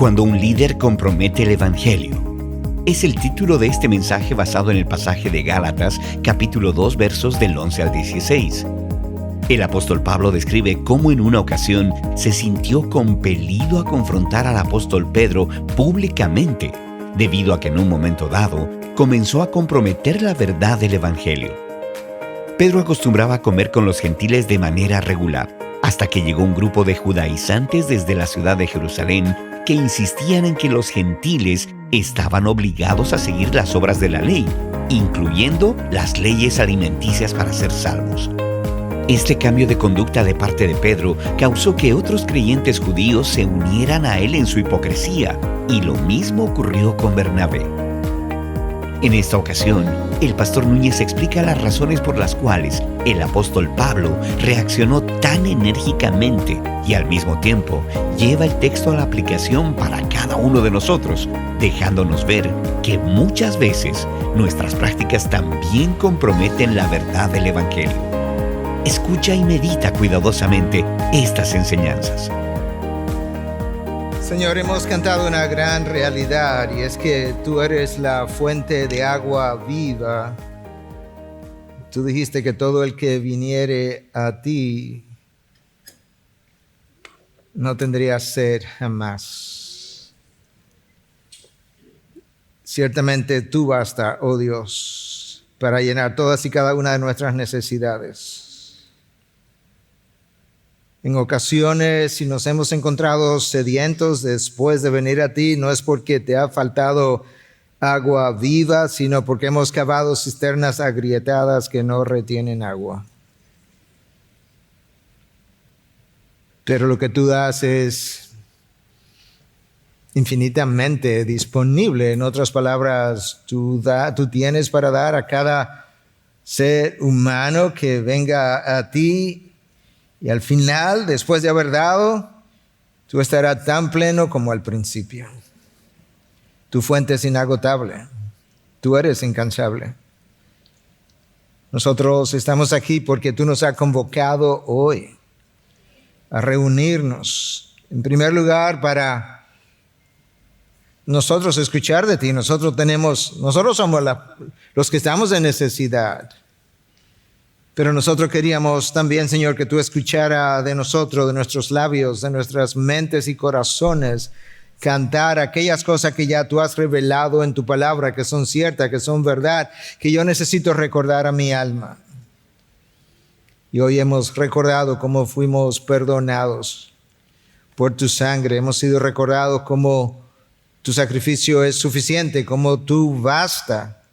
Cuando un líder compromete el Evangelio. Es el título de este mensaje basado en el pasaje de Gálatas, capítulo 2, versos del 11 al 16. El apóstol Pablo describe cómo en una ocasión se sintió compelido a confrontar al apóstol Pedro públicamente, debido a que en un momento dado comenzó a comprometer la verdad del Evangelio. Pedro acostumbraba a comer con los gentiles de manera regular, hasta que llegó un grupo de judaizantes desde la ciudad de Jerusalén que insistían en que los gentiles estaban obligados a seguir las obras de la ley, incluyendo las leyes alimenticias para ser salvos. Este cambio de conducta de parte de Pedro causó que otros creyentes judíos se unieran a él en su hipocresía, y lo mismo ocurrió con Bernabé. En esta ocasión, el pastor Núñez explica las razones por las cuales el apóstol Pablo reaccionó tan enérgicamente y al mismo tiempo lleva el texto a la aplicación para cada uno de nosotros, dejándonos ver que muchas veces nuestras prácticas también comprometen la verdad del Evangelio. Escucha y medita cuidadosamente estas enseñanzas. Señor, hemos cantado una gran realidad, y es que tú eres la fuente de agua viva. Tú dijiste que todo el que viniere a ti no tendría sed jamás. Ciertamente tú basta, oh Dios, para llenar todas y cada una de nuestras necesidades. En ocasiones, si nos hemos encontrado sedientos después de venir a ti, no es porque te ha faltado agua viva, sino porque hemos cavado cisternas agrietadas que no retienen agua. Pero lo que tú das es infinitamente disponible. En otras palabras, tú tienes para dar a cada ser humano que venga a ti. Y al final, después de haber dado, tú estarás tan pleno como al principio. Tu fuente es inagotable. Tú eres incansable. Nosotros estamos aquí porque tú nos has convocado hoy a reunirnos. En primer lugar, para nosotros escuchar de ti. Nosotros somos los que estamos en necesidad. Pero nosotros queríamos también, Señor, que tú escucharas de nosotros, de nuestros labios, de nuestras mentes y corazones, cantar aquellas cosas que ya tú has revelado en tu palabra, que son ciertas, que son verdad, que yo necesito recordar a mi alma. Y hoy hemos recordado cómo fuimos perdonados por tu sangre. Hemos sido recordados cómo tu sacrificio es suficiente, cómo tú basta.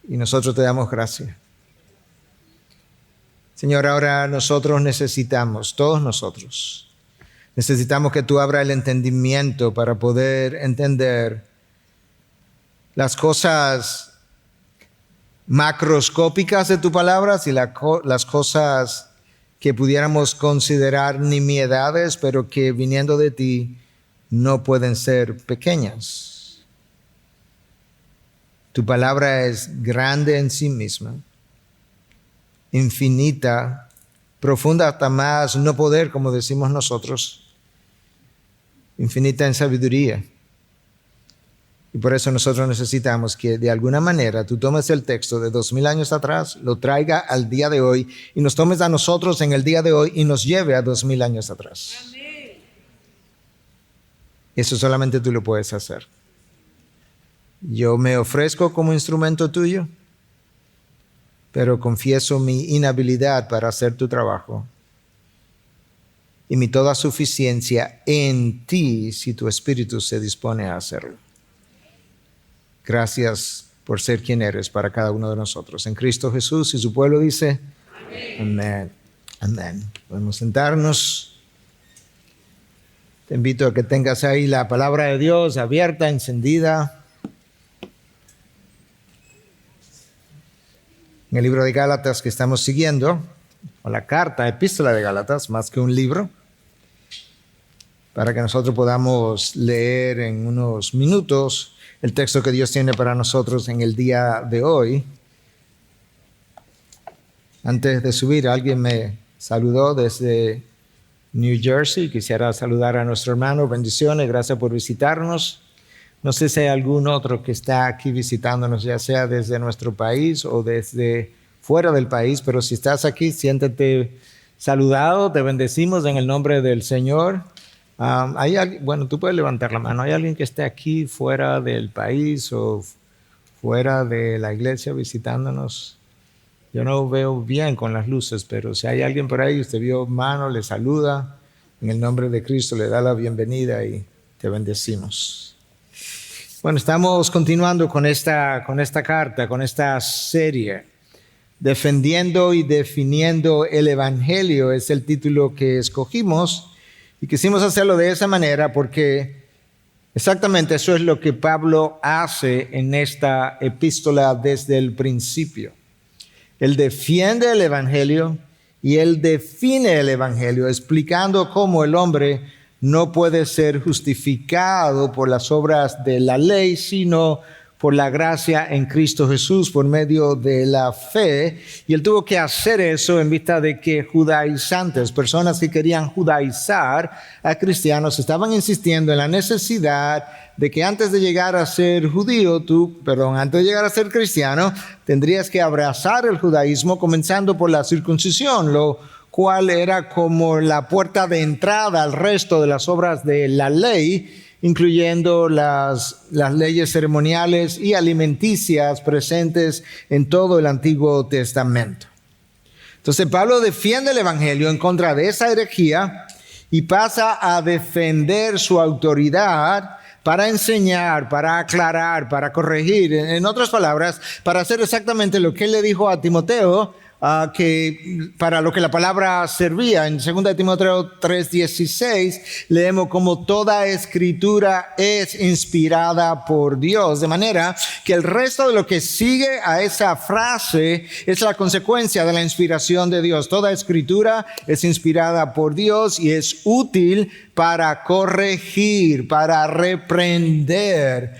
Y nosotros te damos gracias. Señor, ahora nosotros necesitamos, todos nosotros, necesitamos que tú abras el entendimiento para poder entender las cosas macroscópicas de tu palabra y las cosas que pudiéramos considerar nimiedades, pero que viniendo de ti no pueden ser pequeñas. Tu palabra es grande en sí misma, infinita, profunda hasta más no poder, como decimos nosotros, infinita en sabiduría. Y por eso nosotros necesitamos que de alguna manera tú tomes el texto de 2000 años atrás, lo traiga al día de hoy y nos tomes a nosotros en el día de hoy y nos lleve a 2000 años atrás. Amén. Eso solamente tú lo puedes hacer. Yo me ofrezco como instrumento tuyo, pero confieso mi inhabilidad para hacer tu trabajo y mi toda suficiencia en ti si tu Espíritu se dispone a hacerlo. Gracias por ser quien eres para cada uno de nosotros. En Cristo Jesús, y su pueblo dice, amén. Amén. Podemos sentarnos. Te invito a que tengas ahí la palabra de Dios abierta, encendida. En el libro de Gálatas que estamos siguiendo, o la carta, epístola de Gálatas, más que un libro, para que nosotros podamos leer en unos minutos el texto que Dios tiene para nosotros en el día de hoy. Antes de subir, alguien me saludó desde New Jersey. Quisiera saludar a nuestro hermano. Bendiciones, gracias por visitarnos. No sé si hay algún otro que está aquí visitándonos, ya sea desde nuestro país o desde fuera del país, pero si estás aquí, siéntete saludado, te bendecimos en el nombre del Señor. Bueno, tú puedes levantar la mano. ¿Hay alguien que esté aquí fuera del país o fuera de la iglesia visitándonos? Yo no veo bien con las luces, pero si hay alguien por ahí, usted vio mano, le saluda. En el nombre de Cristo le da la bienvenida y te bendecimos. Bueno, estamos continuando con esta carta, con esta serie. Defendiendo y definiendo el Evangelio es el título que escogimos y quisimos hacerlo de esa manera porque exactamente eso es lo que Pablo hace en esta epístola desde el principio. Él defiende el Evangelio y él define el Evangelio, explicando cómo el hombre no puede ser justificado por las obras de la ley, sino por la gracia en Cristo Jesús por medio de la fe. Y él tuvo que hacer eso en vista de que judaizantes, personas que querían judaizar a cristianos, estaban insistiendo en la necesidad de que antes de llegar a ser judío, antes de llegar a ser cristiano, tendrías que abrazar el judaísmo comenzando por la circuncisión, lo cual era como la puerta de entrada al resto de las obras de la ley, incluyendo las leyes ceremoniales y alimenticias presentes en todo el Antiguo Testamento. Entonces Pablo defiende el Evangelio en contra de esa herejía y pasa a defender su autoridad para enseñar, para aclarar, para corregir. En otras palabras, para hacer exactamente lo que él le dijo a Timoteo, que para lo que la palabra servía. En 2 Timoteo 3:16 leemos como toda escritura es inspirada por Dios, de manera que el resto de lo que sigue a esa frase es la consecuencia de la inspiración de Dios. Toda escritura es inspirada por Dios y es útil para corregir, para reprender,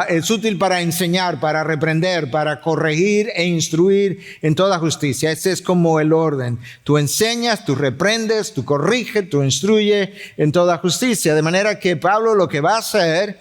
es útil para enseñar, para reprender, para corregir e instruir en toda justicia. Ese es como el orden. Tú enseñas, tú reprendes, tú corriges, tú instruyes en toda justicia. De manera que Pablo lo que va a hacer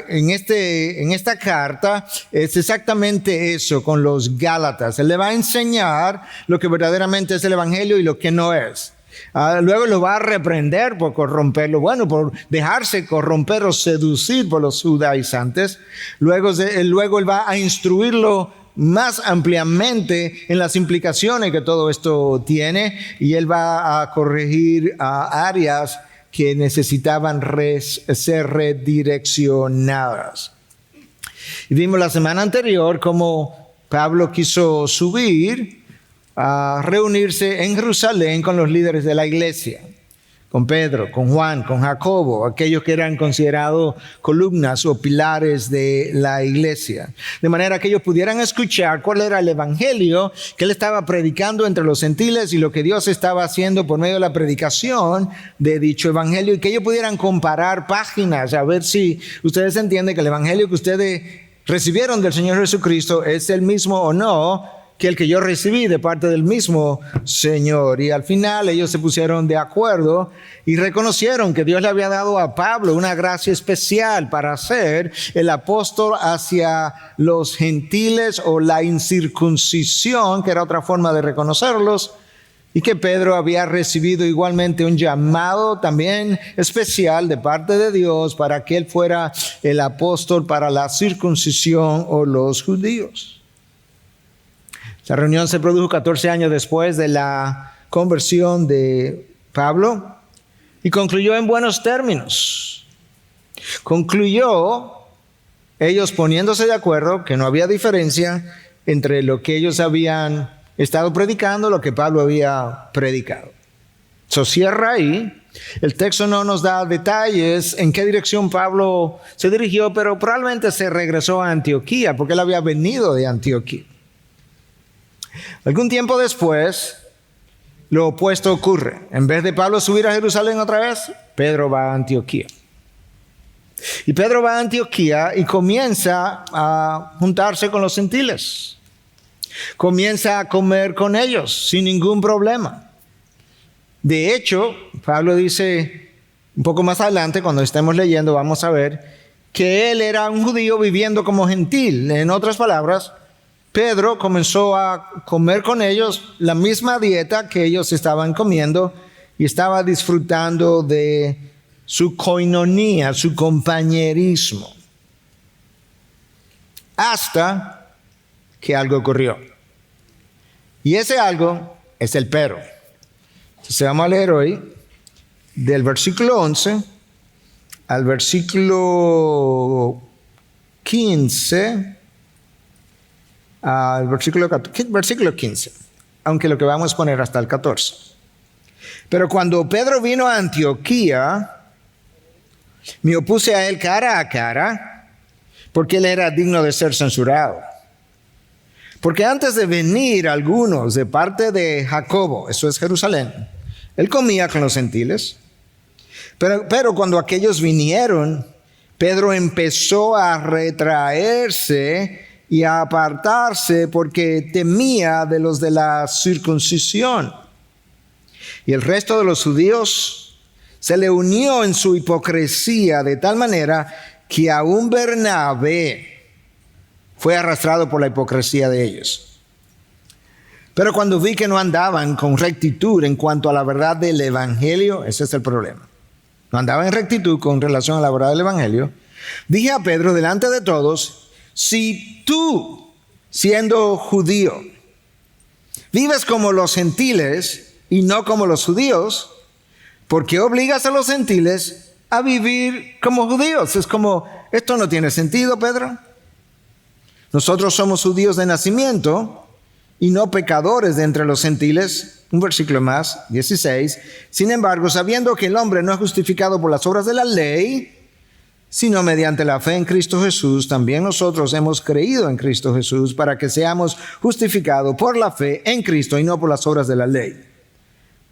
en esta carta es exactamente eso con los Gálatas. Él le va a enseñar lo que verdaderamente es el Evangelio y lo que no es. Luego lo va a reprender por corromperlo, por dejarse corromper o seducir por los judaizantes. Luego él va a instruirlo más ampliamente en las implicaciones que todo esto tiene, y él va a corregir áreas que necesitaban ser redireccionadas. Y vimos la semana anterior cómo Pablo quiso subir a reunirse en Jerusalén con los líderes de la iglesia, con Pedro, con Juan, con Jacobo, aquellos que eran considerados columnas o pilares de la iglesia, de manera que ellos pudieran escuchar cuál era el evangelio que él estaba predicando entre los gentiles y lo que Dios estaba haciendo por medio de la predicación de dicho evangelio, y que ellos pudieran comparar páginas a ver si ustedes entienden que el evangelio que ustedes recibieron del Señor Jesucristo es el mismo o no que el que yo recibí de parte del mismo Señor. Y al final ellos se pusieron de acuerdo y reconocieron que Dios le había dado a Pablo una gracia especial para ser el apóstol hacia los gentiles, o la incircuncisión, que era otra forma de reconocerlos, y que Pedro había recibido igualmente un llamado también especial de parte de Dios para que él fuera el apóstol para la circuncisión o los judíos. Esa reunión se produjo 14 años después de la conversión de Pablo y concluyó en buenos términos. Concluyó ellos poniéndose de acuerdo que no había diferencia entre lo que ellos habían estado predicando y lo que Pablo había predicado. Eso cierra ahí. El texto no nos da detalles en qué dirección Pablo se dirigió, pero probablemente se regresó a Antioquía porque él había venido de Antioquía. Algún tiempo después, lo opuesto ocurre. En vez de Pablo subir a Jerusalén otra vez, Pedro va a Antioquía. Y Pedro va a Antioquía y comienza a juntarse con los gentiles. Comienza a comer con ellos sin ningún problema. De hecho, Pablo dice un poco más adelante, cuando estemos leyendo, vamos a ver que él era un judío viviendo como gentil. En otras palabras, Pedro comenzó a comer con ellos la misma dieta que ellos estaban comiendo y estaba disfrutando de su koinonía, su compañerismo. Hasta que algo ocurrió. Y ese algo es el pero. Entonces vamos a leer hoy del versículo 11 al versículo 15, al versículo 15, aunque lo que vamos a poner hasta el 14. Pero cuando Pedro vino a Antioquía, me opuse a él cara a cara, porque él era digno de ser censurado. Porque antes de venir algunos de parte de Jacobo, eso es Jerusalén, él comía con los gentiles. Pero cuando aquellos vinieron, Pedro empezó a retraerse y a apartarse porque temía de los de la circuncisión. Y el resto de los judíos se le unió en su hipocresía de tal manera que aún Bernabé fue arrastrado por la hipocresía de ellos. Pero cuando vi que no andaban con rectitud en cuanto a la verdad del evangelio, ese es el problema. No andaban en rectitud con relación a la verdad del evangelio. Dije a Pedro delante de todos: si tú, siendo judío, vives como los gentiles y no como los judíos, ¿por qué obligas a los gentiles a vivir como judíos? Es como, esto no tiene sentido, Pedro. Nosotros somos judíos de nacimiento y no pecadores de entre los gentiles. Un versículo más, 16. Sin embargo, sabiendo que el hombre no es justificado por las obras de la ley, sino mediante la fe en Cristo Jesús, también nosotros hemos creído en Cristo Jesús para que seamos justificados por la fe en Cristo y no por las obras de la ley.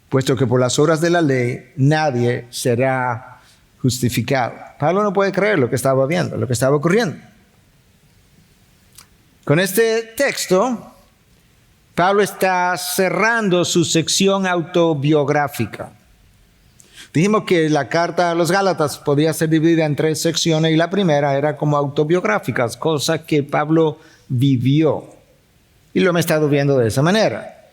Puesto que por las obras de la ley nadie será justificado. Pablo no puede creer lo que estaba viendo, lo que estaba ocurriendo. Con este texto, Pablo está cerrando su sección autobiográfica. Dijimos que la carta a los Gálatas podía ser dividida en 3 secciones y la primera era como autobiográficas, cosas que Pablo vivió. Y lo hemos estado viendo de esa manera.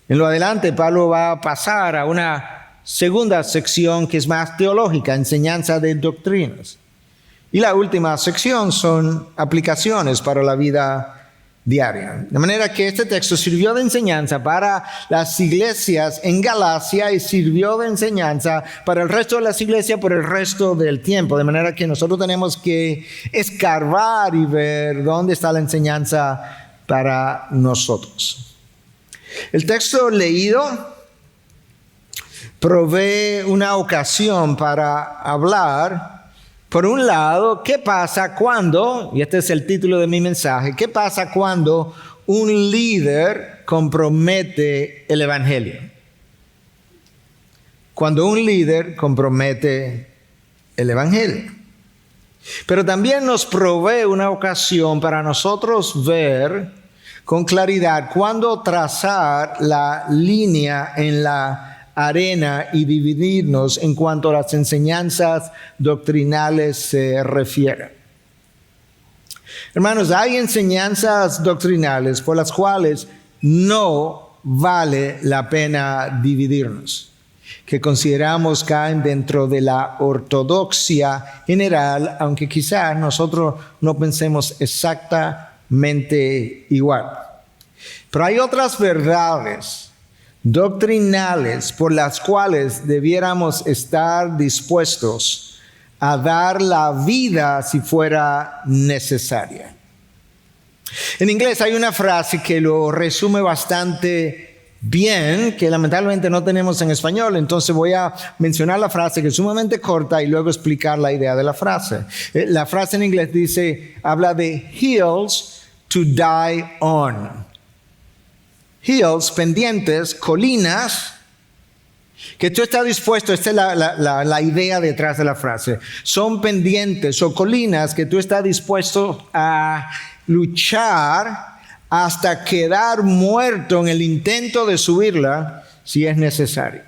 En lo adelante, Pablo va a pasar a una segunda sección que es más teológica, enseñanza de doctrinas. Y la última sección son aplicaciones para la vida diaria. De manera que este texto sirvió de enseñanza para las iglesias en Galacia y sirvió de enseñanza para el resto de las iglesias por el resto del tiempo. De manera que nosotros tenemos que escarbar y ver dónde está la enseñanza para nosotros. El texto leído provee una ocasión para hablar. Por un lado, ¿qué pasa cuando, y este es el título de mi mensaje, qué pasa cuando un líder compromete el evangelio? Cuando un líder compromete el evangelio. Pero también nos provee una ocasión para nosotros ver con claridad cuándo trazar la línea en la arena y dividirnos en cuanto a las enseñanzas doctrinales se refieren. Hermanos, hay enseñanzas doctrinales por las cuales no vale la pena dividirnos, que consideramos caen dentro de la ortodoxia general, aunque quizás nosotros no pensemos exactamente igual. Pero hay otras verdades doctrinales por las cuales debiéramos estar dispuestos a dar la vida si fuera necesaria. En inglés hay una frase que lo resume bastante bien, que lamentablemente no tenemos en español, entonces voy a mencionar la frase que es sumamente corta y luego explicar la idea de la frase. La frase en inglés dice, habla de hills to die on. Hills, pendientes, colinas, que tú estás dispuesto, esta es la idea detrás de la frase, son pendientes o colinas que tú estás dispuesto a luchar hasta quedar muerto en el intento de subirla si es necesario.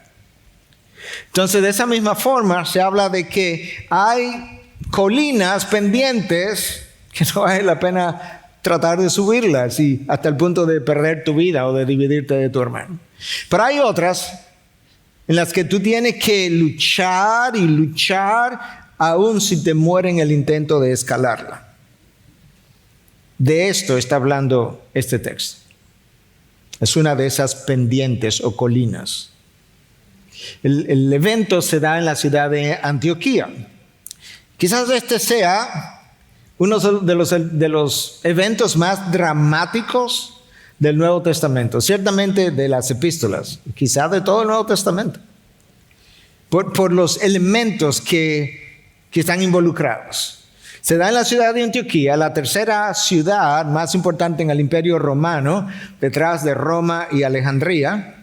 Entonces, de esa misma forma, se habla de que hay colinas pendientes que no vale la pena tratar de subirlas y hasta el punto de perder tu vida o de dividirte de tu hermano. Pero hay otras en las que tú tienes que luchar y luchar aun si te muere en el intento de escalarla. De esto está hablando este texto. Es una de esas pendientes o colinas. El evento se da en la ciudad de Antioquía. Quizás este sea uno de los eventos más dramáticos del Nuevo Testamento, ciertamente de las epístolas, quizás de todo el Nuevo Testamento, por los elementos que están involucrados. Se da en la ciudad de Antioquía, la tercera ciudad más importante en el Imperio Romano, detrás de Roma y Alejandría.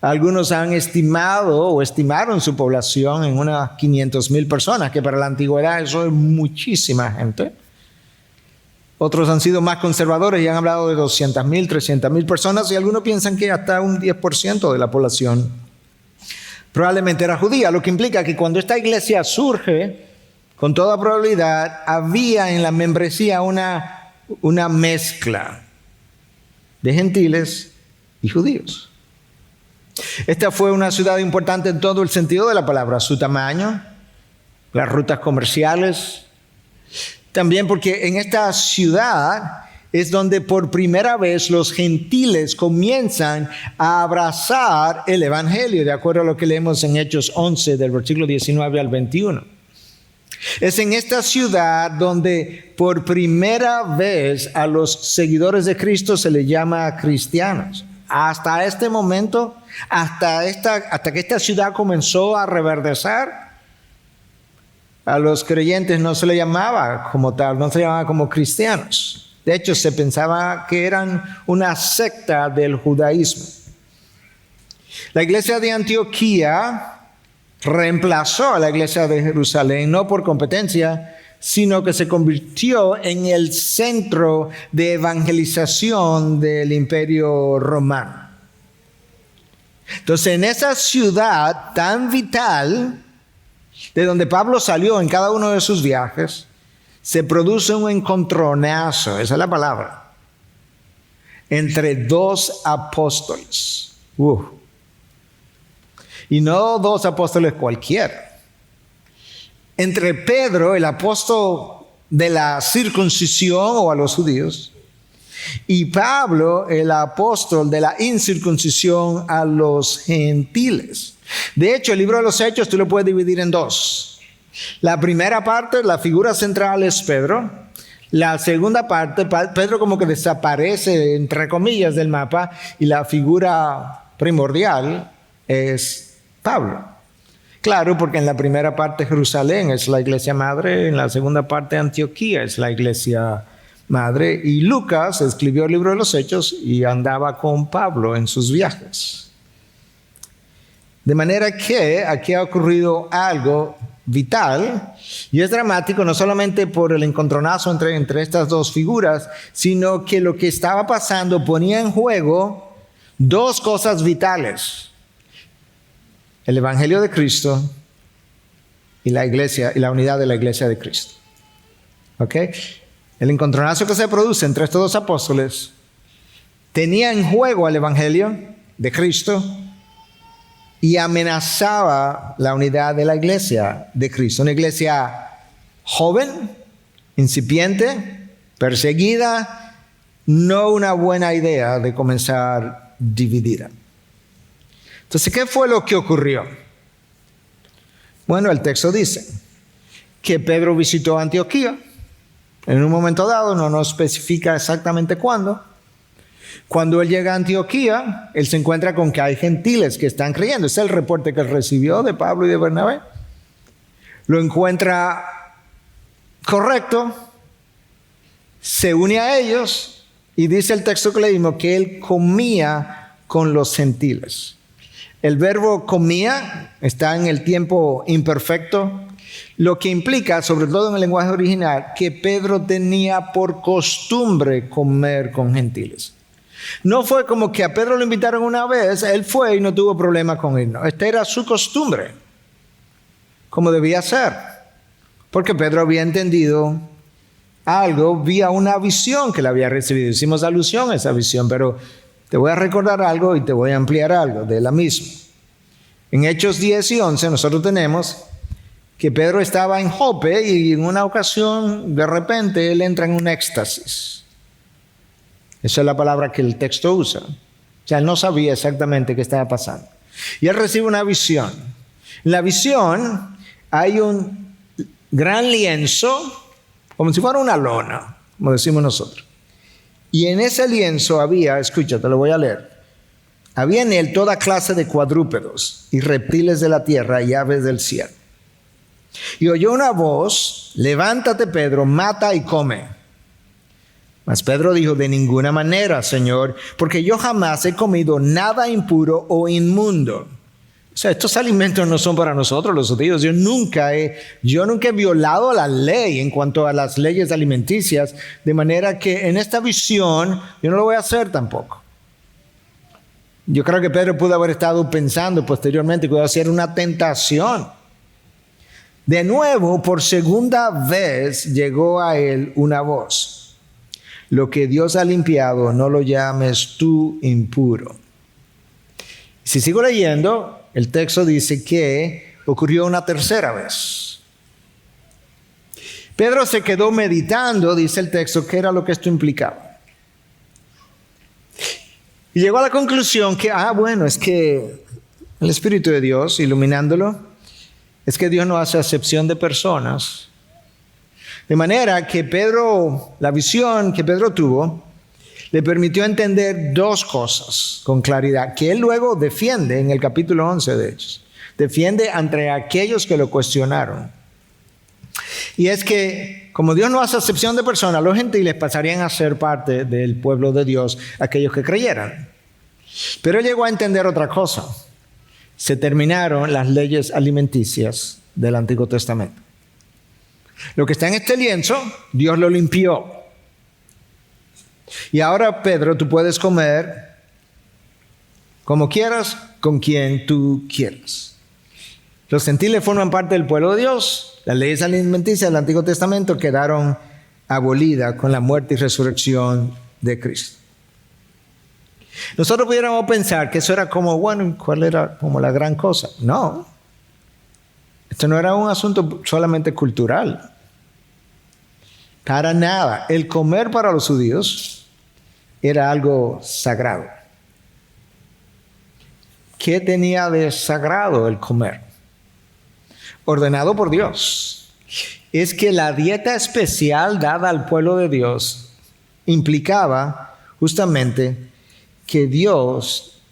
Algunos han estimado o estimaron su población en unas 500,000 personas, que para la antigüedad eso es muchísima gente. Otros han sido más conservadores y han hablado de 200,000, 300,000 personas, y algunos piensan que hasta un 10% de la población probablemente era judía, lo que implica que cuando esta iglesia surge, con toda probabilidad, había en la membresía una mezcla de gentiles y judíos. Esta fue una ciudad importante en todo el sentido de la palabra, su tamaño, las rutas comerciales, también porque en esta ciudad es donde por primera vez los gentiles comienzan a abrazar el evangelio, de acuerdo a lo que leemos en Hechos 11, del versículo 19 al 21. Es en esta ciudad donde por primera vez a los seguidores de Cristo se les llama cristianos. Hasta este momento, hasta que esta ciudad comenzó a reverdecer, a los creyentes no se les llamaba como tal, no se les llamaba como cristianos. De hecho, se pensaba que eran una secta del judaísmo. La iglesia de Antioquía reemplazó a la iglesia de Jerusalén, no por competencia, sino que se convirtió en el centro de evangelización del Imperio Romano. Entonces, en esa ciudad tan vital, de donde Pablo salió en cada uno de sus viajes, se produce un encontronazo, esa es la palabra, entre dos apóstoles. Y no dos apóstoles cualquiera. Entre Pedro, el apóstol de la circuncisión o a los judíos, y Pablo, el apóstol de la incircuncisión a los gentiles. De hecho, el libro de los Hechos tú lo puedes dividir en dos. La primera parte, la figura central es Pedro. La segunda parte, Pedro como que desaparece, entre comillas, del mapa, y la figura primordial es Pablo. Claro, porque en la primera parte Jerusalén es la iglesia madre, en la segunda parte Antioquía es la iglesia madre, y Lucas escribió el libro de los Hechos y andaba con Pablo en sus viajes. De manera que aquí ha ocurrido algo vital, y es dramático no solamente por el encontronazo entre estas dos figuras, sino que lo que estaba pasando ponía en juego dos cosas vitales: el evangelio de Cristo y la iglesia, y la unidad de la iglesia de Cristo. ¿Ok? El encontronazo que se produce entre estos dos apóstoles tenía en juego el evangelio de Cristo y amenazaba la unidad de la iglesia de Cristo. Una iglesia joven, incipiente, perseguida, no una buena idea de comenzar dividida. Entonces, ¿qué fue lo que ocurrió? Bueno, el texto dice que Pedro visitó Antioquía en un momento dado, no nos especifica exactamente cuándo. Cuando él llega a Antioquía, él se encuentra con que hay gentiles que están creyendo. Ese es el reporte que él recibió de Pablo y de Bernabé. Lo encuentra correcto, se une a ellos y dice el texto que leímos que él comía con los gentiles. El verbo comía está en el tiempo imperfecto, lo que implica, sobre todo en el lenguaje original, que Pedro tenía por costumbre comer con gentiles. No fue como que a Pedro lo invitaron una vez, él fue y no tuvo problema con ir. No, esta era su costumbre, como debía ser. Porque Pedro había entendido algo vía una visión que le había recibido. Hicimos alusión a esa visión, pero te voy a recordar algo y te voy a ampliar algo de la misma. En Hechos 10 y 11 nosotros tenemos que Pedro estaba en Jope y en una ocasión de repente él entra en un éxtasis. Esa es la palabra que el texto usa. O sea, él no sabía exactamente qué estaba pasando. Y él recibe una visión. En la visión hay un gran lienzo, como si fuera una lona, como decimos nosotros. Y en ese lienzo había, escucha, te lo voy a leer. Había en él toda clase de cuadrúpedos y reptiles de la tierra y aves del cielo. Y oyó una voz: levántate, Pedro, mata y come. Mas Pedro dijo: de ninguna manera, Señor, porque yo jamás he comido nada impuro o inmundo. O sea, estos alimentos no son para nosotros los judíos. Yo nunca he violado la ley en cuanto a las leyes alimenticias, de manera que en esta visión yo no lo voy a hacer tampoco. Yo creo que Pedro pudo haber estado pensando posteriormente que iba a ser una tentación. De nuevo, por segunda vez, llegó a él una voz: lo que Dios ha limpiado, no lo llames tú impuro. Si sigo leyendo, el texto dice que ocurrió una tercera vez. Pedro se quedó meditando, dice el texto, qué era lo que esto implicaba. Y llegó a la conclusión que, bueno, es que el Espíritu de Dios, iluminándolo, es que Dios no hace acepción de personas. De manera que Pedro, la visión que Pedro tuvo, le permitió entender dos cosas con claridad, que él luego defiende en el capítulo 11 de Hechos. Defiende ante aquellos que lo cuestionaron. Y es que, como Dios no hace acepción de personas, los gentiles pasarían a ser parte del pueblo de Dios, aquellos que creyeran. Pero él llegó a entender otra cosa. Se terminaron las leyes alimenticias del Antiguo Testamento. Lo que está en este lienzo, Dios lo limpió. Y ahora, Pedro, tú puedes comer como quieras, con quien tú quieras. Los gentiles forman parte del pueblo de Dios. Las leyes alimenticias del Antiguo Testamento quedaron abolidas con la muerte y resurrección de Cristo. Nosotros pudiéramos pensar que eso era como, bueno, ¿cuál era como la gran cosa? No. Esto no era un asunto solamente cultural. Para nada. El comer para los judíos era algo sagrado. ¿Qué tenía de sagrado el comer? Ordenado por Dios. Es que la dieta especial dada al pueblo de Dios implicaba justamente que Dios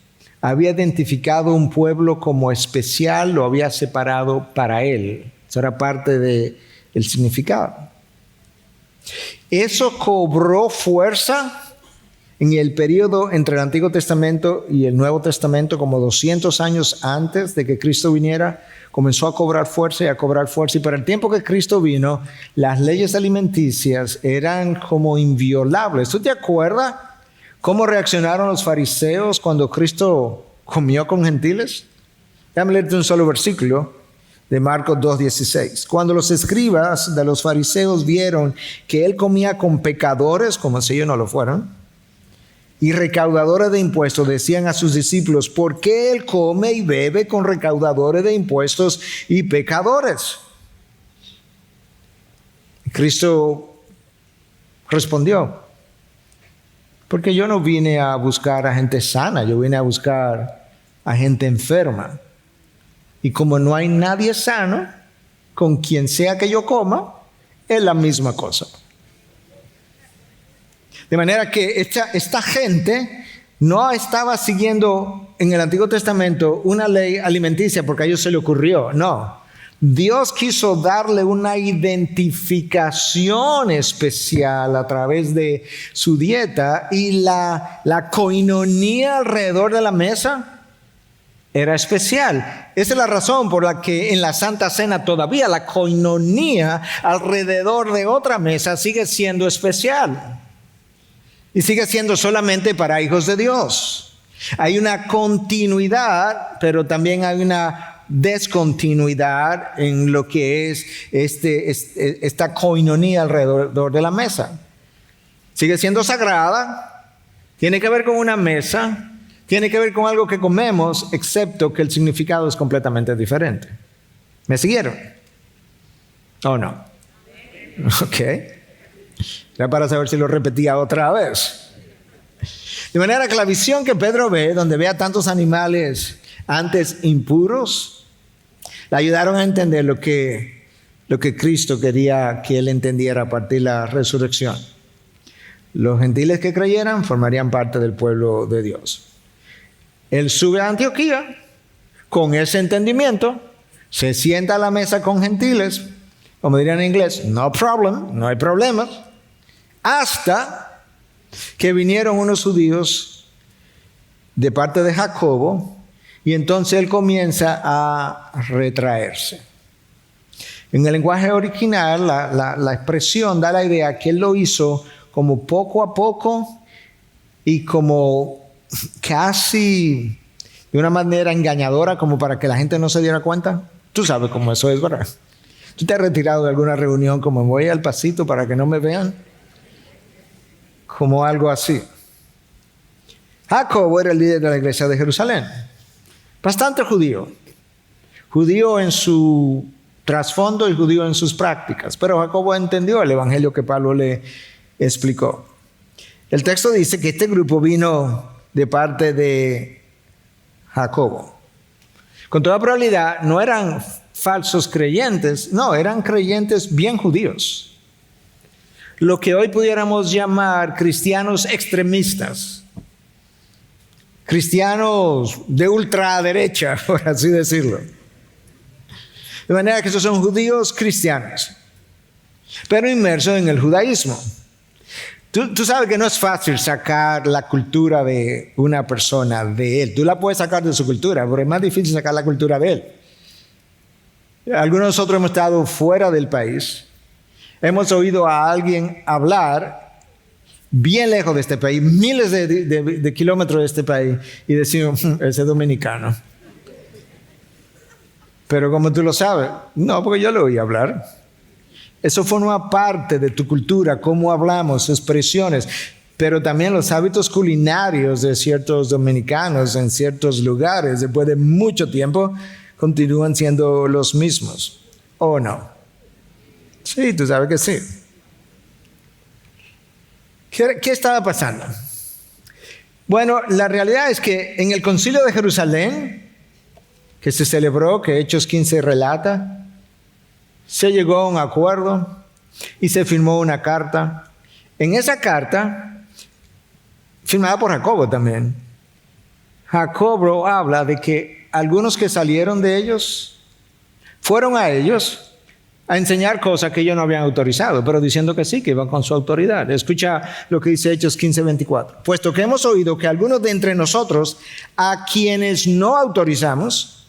había identificado un pueblo como especial, lo había separado para él. Eso era parte del significado. Eso cobró fuerza en el periodo entre el Antiguo Testamento y el Nuevo Testamento, como 200 años antes de que Cristo viniera, comenzó a cobrar fuerza y a cobrar fuerza. Y para el tiempo que Cristo vino, las leyes alimenticias eran como inviolables. ¿Tú te acuerdas cómo reaccionaron los fariseos cuando Cristo comió con gentiles? Déjame leerte un solo versículo de Marcos 2:16. Cuando los escribas de los fariseos vieron que él comía con pecadores, como si ellos no lo fueran, y recaudadores de impuestos, decían a sus discípulos: ¿por qué él come y bebe con recaudadores de impuestos y pecadores? Cristo respondió: porque yo no vine a buscar a gente sana, yo vine a buscar a gente enferma. Y como no hay nadie sano, con quien sea que yo coma, es la misma cosa. De manera que esta gente no estaba siguiendo en el Antiguo Testamento una ley alimenticia porque a ellos se le ocurrió. No. Dios quiso darle una identificación especial a través de su dieta, y la coinonía alrededor de la mesa era especial. Esa es la razón por la que en la Santa Cena todavía la coinonía alrededor de otra mesa sigue siendo especial. Y sigue siendo solamente para hijos de Dios. Hay una continuidad, pero también hay una descontinuidad en lo que es esta coinonía alrededor de la mesa. Sigue siendo sagrada, tiene que ver con una mesa, tiene que ver con algo que comemos, excepto que el significado es completamente diferente. ¿Me siguieron? ¿O no? Ok. Era para saber si lo repetía otra vez. De manera que la visión que Pedro ve, donde ve a tantos animales antes impuros, le ayudaron a entender lo que Cristo quería que él entendiera a partir de la resurrección. Los gentiles que creyeran formarían parte del pueblo de Dios. Él sube a Antioquía con ese entendimiento, se sienta a la mesa con gentiles, como dirían en inglés, no problem, no hay problemas, hasta que vinieron unos judíos de parte de Jacobo, y entonces él comienza a retraerse. En el lenguaje original, la expresión da la idea que él lo hizo como poco a poco y como casi de una manera engañadora, como para que la gente no se diera cuenta. Tú sabes cómo eso es, ¿verdad? ¿Tú te has retirado de alguna reunión como voy al pasito para que no me vean? Como algo así. Jacobo era el líder de la iglesia de Jerusalén. Bastante judío. Judío en su trasfondo y judío en sus prácticas. Pero Jacobo entendió el evangelio que Pablo le explicó. El texto dice que este grupo vino de parte de Jacobo. Con toda probabilidad no eran falsos creyentes, no, eran creyentes bien judíos. Lo que hoy pudiéramos llamar cristianos extremistas. Cristianos de ultraderecha, por así decirlo. De manera que esos son judíos cristianos, pero inmersos en el judaísmo. Tú sabes que no es fácil sacar la cultura de una persona de él. Tú la puedes sacar de su cultura, pero es más difícil sacar la cultura de él. Algunos de nosotros hemos estado fuera del país. Hemos oído a alguien hablar bien lejos de este país, miles de kilómetros de este país, y decimos, ese es dominicano. Pero como tú lo sabes, no, porque yo lo oí hablar. Eso forma parte de tu cultura, cómo hablamos, expresiones, pero también los hábitos culinarios de ciertos dominicanos en ciertos lugares, después de mucho tiempo, continúan siendo los mismos, ¿o no? Sí, tú sabes que sí. ¿Qué estaba pasando? Bueno, la realidad es que en el concilio de Jerusalén, que se celebró, que Hechos 15 relata, se llegó a un acuerdo y se firmó una carta. En esa carta, firmada por Jacobo también, Jacobo habla de que algunos que salieron de ellos fueron a ellos a enseñar cosas que ellos no habían autorizado, pero diciendo que sí, que iban con su autoridad. Escucha lo que dice Hechos 15:24. Puesto que hemos oído que algunos de entre nosotros, a quienes no autorizamos,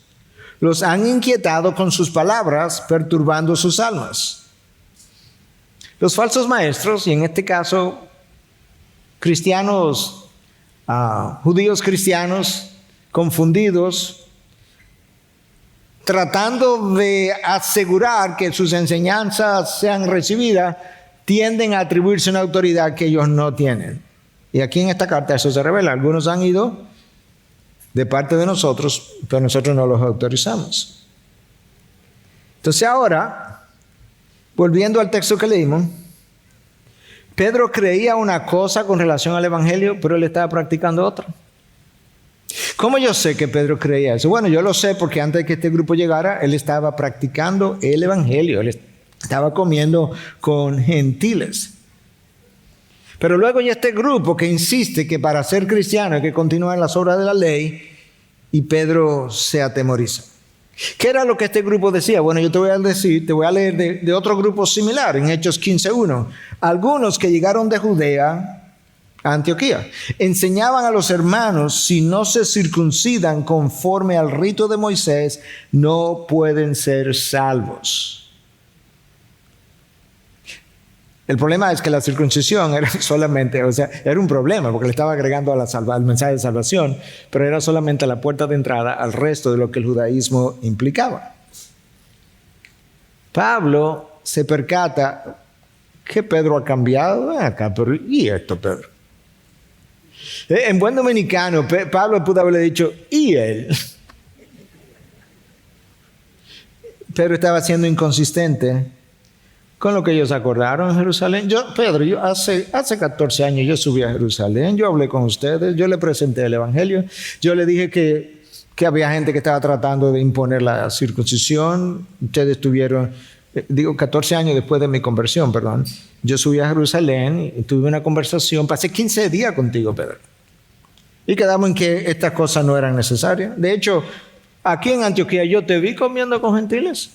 los han inquietado con sus palabras, perturbando sus almas. Los falsos maestros, y en este caso cristianos, judíos cristianos, confundidos, tratando de asegurar que sus enseñanzas sean recibidas, tienden a atribuirse una autoridad que ellos no tienen. Y aquí en esta carta eso se revela. Algunos han ido de parte de nosotros, pero nosotros no los autorizamos. Entonces ahora, volviendo al texto que leímos, Pedro creía una cosa con relación al evangelio, pero él estaba practicando otra. ¿Cómo yo sé que Pedro creía eso? Bueno, yo lo sé porque antes de que este grupo llegara, él estaba practicando el evangelio. Él estaba comiendo con gentiles. Pero luego hay este grupo que insiste que para ser cristiano hay que continuar las obras de la ley, y Pedro se atemoriza. ¿Qué era lo que este grupo decía? Bueno, yo te voy a leer de otro grupo similar en Hechos 15:1. Algunos que llegaron de Judea a Antioquía enseñaban a los hermanos: si no se circuncidan conforme al rito de Moisés, no pueden ser salvos. El problema es que la circuncisión era solamente, era un problema porque le estaba agregando al mensaje de salvación, pero era solamente la puerta de entrada al resto de lo que el judaísmo implicaba. Pablo se percata que Pedro ha cambiado. Ven acá, pero ¿y esto, Pedro? En buen dominicano, Pablo pudo haberle dicho, ¿y él? Pedro estaba siendo inconsistente con lo que ellos acordaron en Jerusalén. Pedro, hace 14 años yo subí a Jerusalén, yo hablé con ustedes, yo le presenté el Evangelio, yo le dije que había gente que estaba tratando de imponer la circuncisión. Ustedes tuvieron, 14 años después de mi conversión, perdón, yo subí a Jerusalén y tuve una conversación, pasé 15 días contigo, Pedro. Y quedamos en que estas cosas no eran necesarias. De hecho, aquí en Antioquía yo te vi comiendo con gentiles,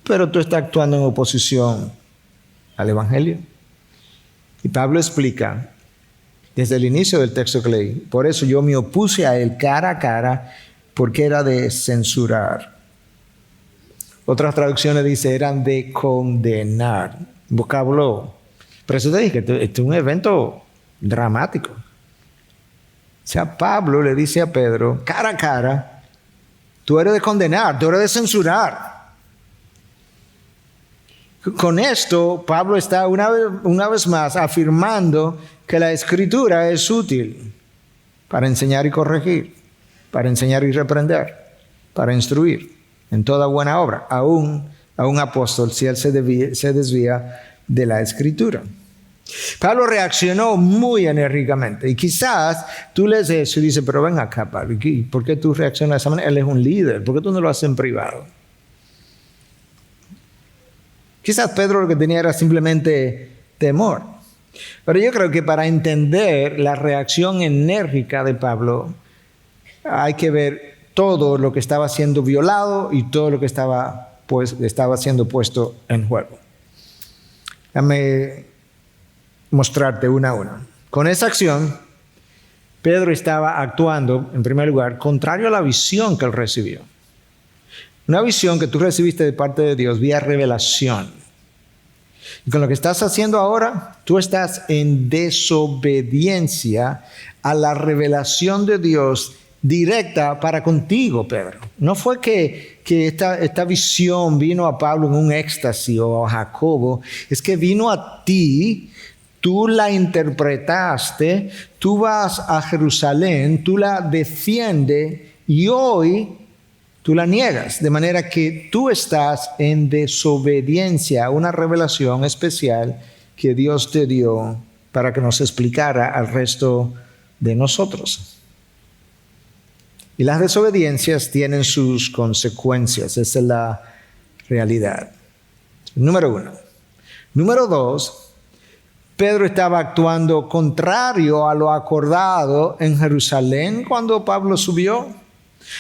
pero tú estás actuando en oposición al Evangelio. Y Pablo explica desde el inicio del texto que leí, por eso yo me opuse a él cara a cara, porque era de censurar. Otras traducciones dicen eran de condenar. Vocablo. Por eso te dije que esto es un evento dramático. O sea, Pablo le dice a Pedro, cara a cara, tú eres de condenar, tú eres de censurar. Con esto, Pablo está una vez más afirmando que la Escritura es útil para enseñar y corregir, para enseñar y reprender, para instruir en toda buena obra, aún a un apóstol si él se desvía de la Escritura. Pablo reaccionó muy enérgicamente y quizás tú lees eso y dices, pero ven acá, Pablo, ¿por qué tú reaccionas de esa manera? Él es un líder, ¿por qué tú no lo haces en privado? Quizás Pedro lo que tenía era simplemente temor. Pero yo creo que para entender la reacción enérgica de Pablo, hay que ver todo lo que estaba siendo violado y todo lo que estaba siendo puesto en juego. Déjame mostrarte una a una. Con esa acción, Pedro estaba actuando, en primer lugar, contrario a la visión que él recibió. Una visión que tú recibiste de parte de Dios vía revelación. Y con lo que estás haciendo ahora, tú estás en desobediencia a la revelación de Dios directa para contigo, Pedro. No fue que esta visión vino a Pablo en un éxtasis o a Jacobo, es que vino a ti, tú la interpretaste, tú vas a Jerusalén, tú la defiendes y hoy tú la niegas, de manera que tú estás en desobediencia a una revelación especial que Dios te dio para que nos explicara al resto de nosotros. Y las desobediencias tienen sus consecuencias, esa es la realidad. Número 1. Número 2, Pedro estaba actuando contrario a lo acordado en Jerusalén cuando Pablo subió.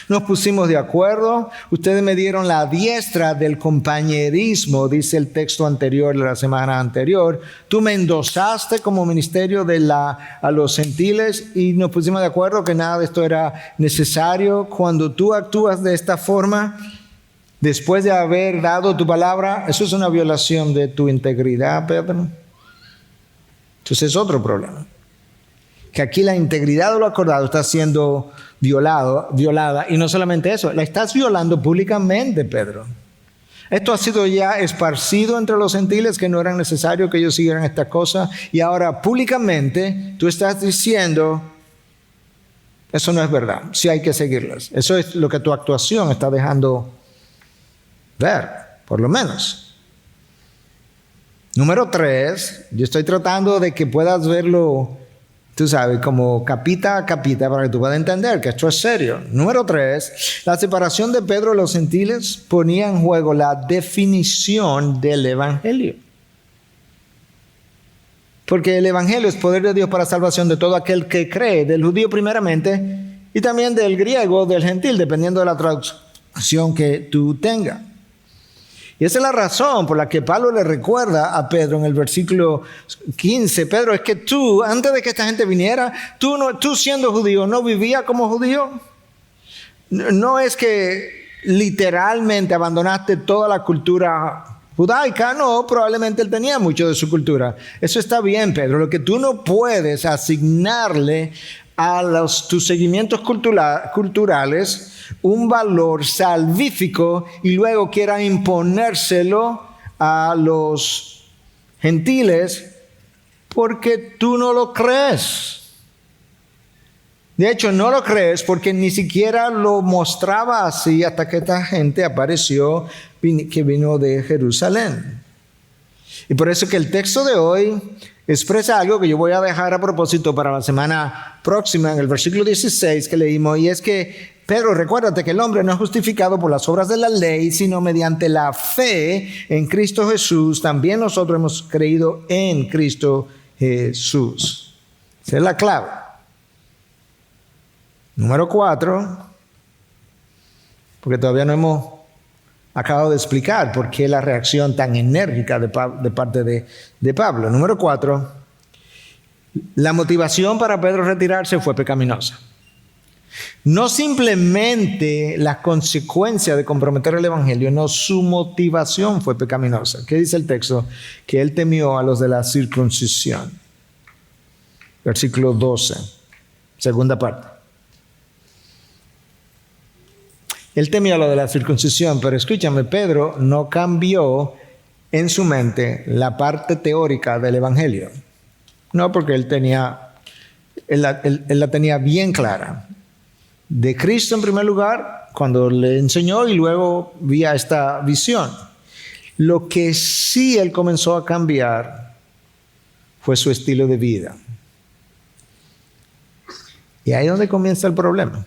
Nos pusimos de acuerdo, ustedes me dieron la diestra del compañerismo, dice el texto anterior de la semana anterior. Tú me endosaste como ministerio a los gentiles y nos pusimos de acuerdo que nada de esto era necesario. Cuando tú actúas de esta forma, después de haber dado tu palabra, eso es una violación de tu integridad, Pedro. Entonces es otro problema. Que aquí la integridad de lo acordado está siendo violada, y no solamente eso, la estás violando públicamente, Pedro. Esto ha sido ya esparcido entre los gentiles que no era necesario que ellos siguieran esta cosa, y ahora públicamente tú estás diciendo, eso no es verdad, sí hay que seguirlas. Eso es lo que tu actuación está dejando ver, por lo menos. Número 3, yo estoy tratando de que puedas verlo, tú sabes, como capita a capita para que tú puedas entender que esto es serio. Número 3, la separación de Pedro de los gentiles ponía en juego la definición del Evangelio. Porque el Evangelio es poder de Dios para salvación de todo aquel que cree, del judío primeramente y también del griego, del gentil, dependiendo de la traducción que tú tengas. Y esa es la razón por la que Pablo le recuerda a Pedro en el versículo 15. Pedro, es que tú, antes de que esta gente viniera, tú siendo judío, ¿no vivías como judío? No es que literalmente abandonaste toda la cultura judaica, no, probablemente él tenía mucho de su cultura. Eso está bien, Pedro. Lo que tú no puedes asignarle a tus seguimientos culturales un valor salvífico y luego quiera imponérselo a los gentiles porque tú no lo crees. De hecho, no lo crees porque ni siquiera lo mostraba así hasta que esta gente apareció que vino de Jerusalén. Y por eso que el texto de hoy expresa algo que yo voy a dejar a propósito para la semana próxima en el versículo 16 que leímos, y es que Pedro, recuérdate que el hombre no es justificado por las obras de la ley, sino mediante la fe en Cristo Jesús. También nosotros hemos creído en Cristo Jesús. Esa es la clave. Número 4, porque todavía no hemos acabado de explicar por qué la reacción tan enérgica de parte de Pablo. Número 4, la motivación para Pedro retirarse fue pecaminosa. No simplemente la consecuencia de comprometer el evangelio, no, su motivación fue pecaminosa. ¿Qué dice el texto? Que él temió a los de la circuncisión. Versículo 12, segunda parte. Él temía lo de la circuncisión, pero escúchame, Pedro no cambió en su mente la parte teórica del evangelio. No, porque él la tenía bien clara. De Cristo en primer lugar, cuando le enseñó, y luego vía esta visión. Lo que sí él comenzó a cambiar fue su estilo de vida. Y ahí es donde comienza el problema.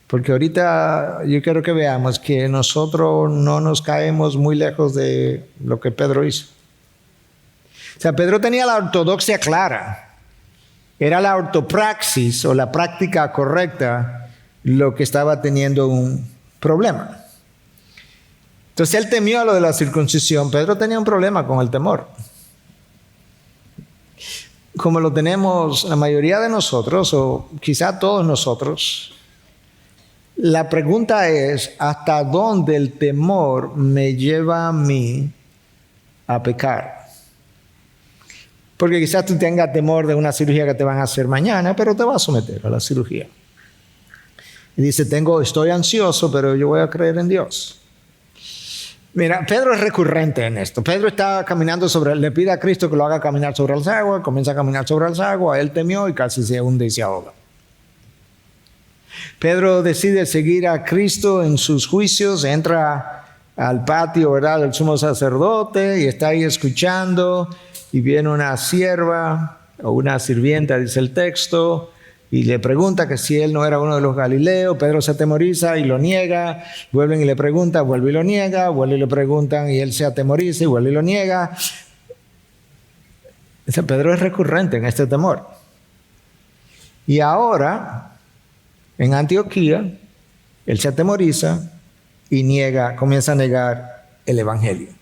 Porque ahorita yo quiero que veamos que nosotros no nos caemos muy lejos de lo que Pedro hizo. O sea, Pedro tenía la ortodoxia clara. Era la ortopraxis o la práctica correcta lo que estaba teniendo un problema. Entonces él temió a lo de la circuncisión. Pedro tenía un problema con el temor. Como lo tenemos la mayoría de nosotros, o quizá todos nosotros. La pregunta es, ¿hasta dónde el temor me lleva a mí a pecar? Porque quizás tú tengas temor de una cirugía que te van a hacer mañana, pero te vas a someter a la cirugía. Y dice, estoy ansioso, pero yo voy a creer en Dios. Mira, Pedro es recurrente en esto. Pedro está caminando le pide a Cristo que lo haga caminar sobre las aguas, comienza a caminar sobre las aguas, él temió y casi se hunde y se ahoga. Pedro decide seguir a Cristo en sus juicios, entra al patio, ¿verdad?, del sumo sacerdote y está ahí escuchando, y viene una sierva o una sirvienta, dice el texto, y le pregunta que si él no era uno de los galileos. Pedro se atemoriza y lo niega, vuelven y le preguntan, vuelve y lo niega, vuelve y le preguntan y él se atemoriza y vuelve y lo niega. Pedro es recurrente en este temor. Y ahora, en Antioquía, él se atemoriza y comienza a negar el evangelio.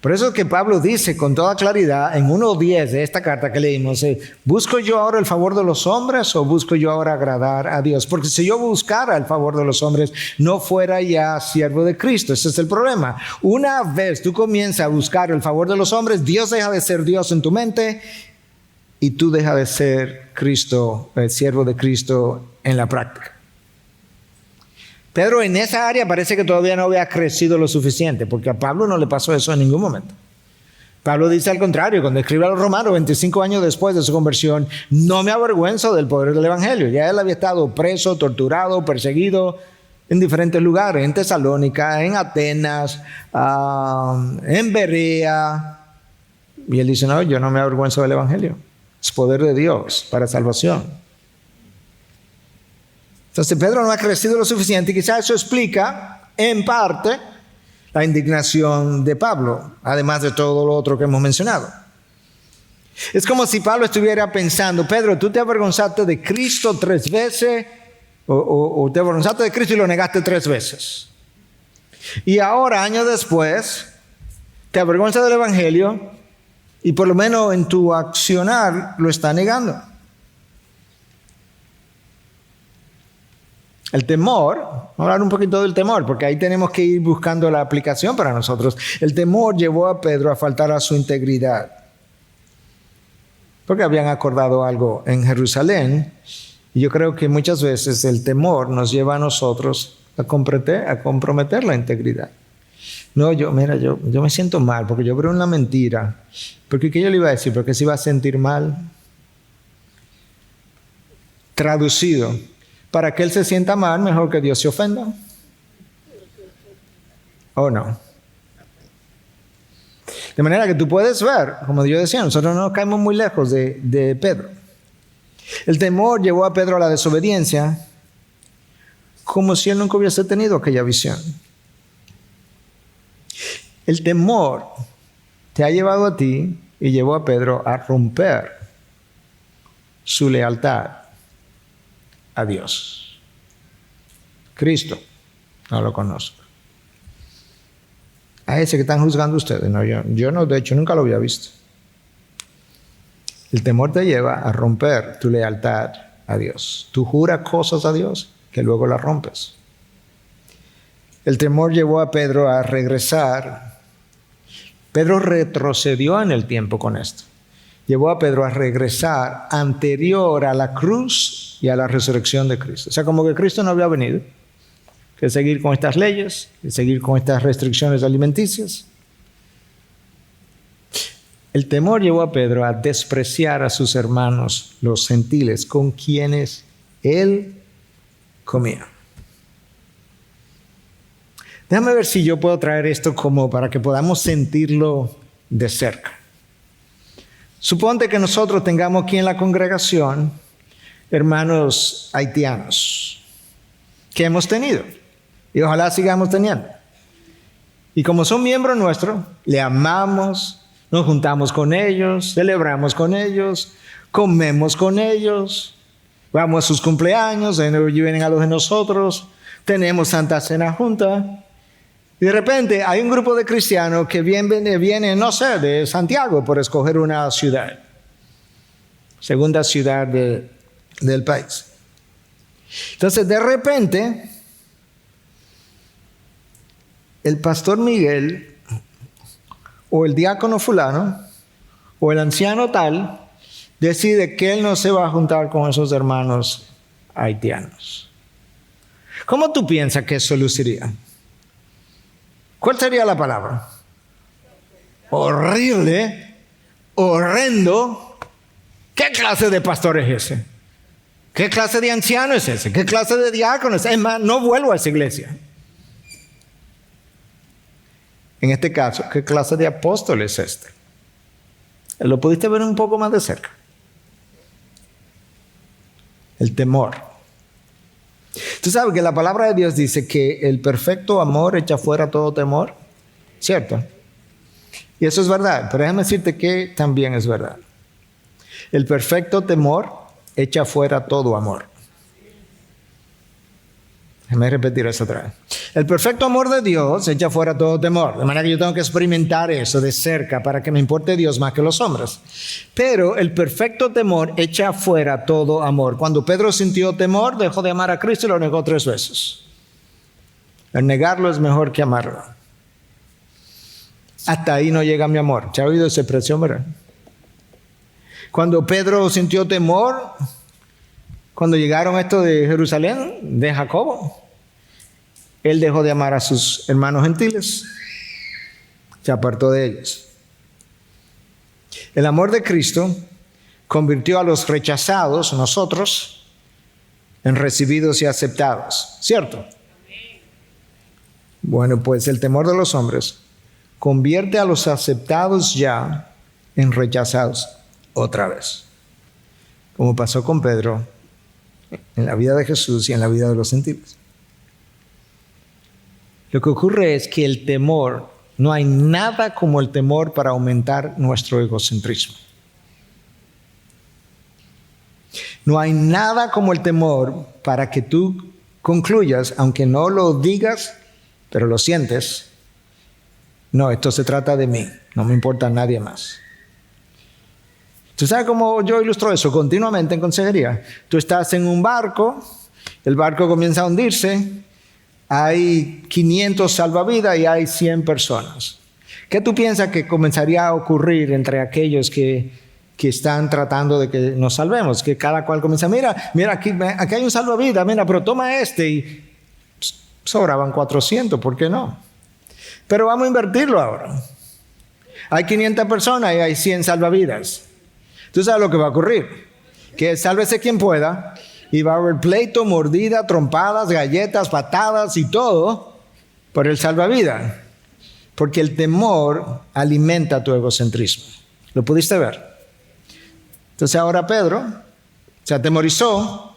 Por eso es que Pablo dice con toda claridad en 1:10 de esta carta que leímos, ¿busco yo ahora el favor de los hombres o busco yo ahora agradar a Dios? Porque si yo buscara el favor de los hombres, no fuera ya siervo de Cristo. Ese es el problema. Una vez tú comienzas a buscar el favor de los hombres, Dios deja de ser Dios en tu mente y tú dejas de ser Cristo, el siervo de Cristo en la práctica. Pedro en esa área parece que todavía no había crecido lo suficiente, porque a Pablo no le pasó eso en ningún momento. Pablo dice al contrario, cuando escribe a los romanos 25 años después de su conversión, no me avergüenzo del poder del evangelio. Ya él había estado preso, torturado, perseguido en diferentes lugares, en Tesalónica, en Atenas, en Berea. Y él dice, no, yo no me avergüenzo del evangelio. Es poder de Dios para salvación. Entonces Pedro no ha crecido lo suficiente y quizás eso explica en parte la indignación de Pablo, además de todo lo otro que hemos mencionado. Es como si Pablo estuviera pensando, Pedro, tú te avergonzaste de Cristo 3 veces o te avergonzaste de Cristo y lo negaste 3 veces. Y ahora, años después, te avergüenzas del evangelio y por lo menos en tu accionar lo está negando. El temor, vamos a hablar un poquito del temor, porque ahí tenemos que ir buscando la aplicación para nosotros. El temor llevó a Pedro a faltar a su integridad, porque habían acordado algo en Jerusalén, y yo creo que muchas veces el temor nos lleva a nosotros a comprometer la integridad. No, yo me siento mal porque yo creo en la mentira. Porque ¿qué yo le iba a decir? Porque se iba a sentir mal. Traducido, para que él se sienta mal, mejor que Dios se ofenda. ¿O no? De manera que tú puedes ver, como yo decía, nosotros no nos caemos muy lejos de Pedro. El temor llevó a Pedro a la desobediencia, como si él nunca hubiese tenido aquella visión. El temor te ha llevado a ti y llevó a Pedro a romper su lealtad a Dios. Cristo, no lo conozco. A ese que están juzgando ustedes, no, yo no, de hecho nunca lo había visto. El temor te lleva a romper tu lealtad a Dios. Tú juras cosas a Dios que luego las rompes. El temor llevó a Pedro a regresar. Pedro retrocedió en el tiempo con esto. Llevó a Pedro a regresar anterior a la cruz y a la resurrección de Cristo. O sea, como que Cristo no había venido, que seguir con estas leyes, que seguir con estas restricciones alimenticias. El temor llevó a Pedro a despreciar a sus hermanos, los gentiles, con quienes él comía. Déjame ver si yo puedo traer esto como para que podamos sentirlo de cerca. Suponte que nosotros tengamos aquí en la congregación hermanos haitianos que hemos tenido y ojalá sigamos teniendo. Y como son miembros nuestros, le amamos, nos juntamos con ellos, celebramos con ellos, comemos con ellos, vamos a sus cumpleaños, ellos vienen a los de nosotros, tenemos Santa Cena junta. Y de repente hay un grupo de cristianos que viene, no sé, de Santiago, por escoger una ciudad, segunda ciudad del país. Entonces, de repente, el pastor Miguel, o el diácono fulano, o el anciano tal, decide que él no se va a juntar con esos hermanos haitianos. ¿Cómo tú piensas que eso luciría? ¿Cuál sería la palabra? Horrible, horrendo. ¿Qué clase de pastor es ese? ¿Qué clase de anciano es ese? ¿Qué clase de diácono es ese? Es más, no vuelvo a esa iglesia. En este caso, ¿qué clase de apóstol es este? ¿Lo pudiste ver un poco más de cerca? El temor. Tú sabes que la palabra de Dios dice que el perfecto amor echa fuera todo temor, ¿cierto? Y eso es verdad, pero déjame decirte que también es verdad. El perfecto temor echa fuera todo amor. Déjame repetir eso otra vez. El perfecto amor de Dios echa fuera todo temor. De manera que yo tengo que experimentar eso de cerca para que me importe Dios más que los hombres. Pero el perfecto temor echa fuera todo amor. Cuando Pedro sintió temor, dejó de amar a Cristo y lo negó 3 veces. El negarlo es mejor que amarlo. Hasta ahí no llega mi amor. ¿Se ha oído esa expresión, verdad? Cuando Pedro sintió temor, cuando llegaron estos de Jerusalén, de Jacobo, él dejó de amar a sus hermanos gentiles, se apartó de ellos. El amor de Cristo convirtió a los rechazados, nosotros, en recibidos y aceptados, ¿cierto? Bueno, pues el temor de los hombres convierte a los aceptados ya en rechazados otra vez, como pasó con Pedro en la vida de Jesús y en la vida de los gentiles. Lo que ocurre es que el temor, no hay nada como el temor para aumentar nuestro egocentrismo. No hay nada como el temor para que tú concluyas, aunque no lo digas, pero lo sientes. No, esto se trata de mí, no me importa nadie más. ¿Tú sabes cómo yo ilustro eso continuamente en consejería? Tú estás en un barco El barco comienza a hundirse, hay 500 salvavidas y hay 100 personas. ¿Qué tú piensas que comenzaría a ocurrir entre aquellos que están tratando de que nos salvemos? Que cada cual comienza, mira, aquí hay un salvavidas, mira, pero toma este, y sobraban 400, ¿por qué no? Pero vamos a invertirlo ahora. Hay 500 personas y hay 100 salvavidas. ¿Tú sabes lo que va a ocurrir? Que sálvese quien pueda, y va a haber pleito, mordida, trompadas, galletas, patadas y todo por el salvavidas. Porque el temor alimenta tu egocentrismo. ¿Lo pudiste ver? Entonces ahora Pedro se atemorizó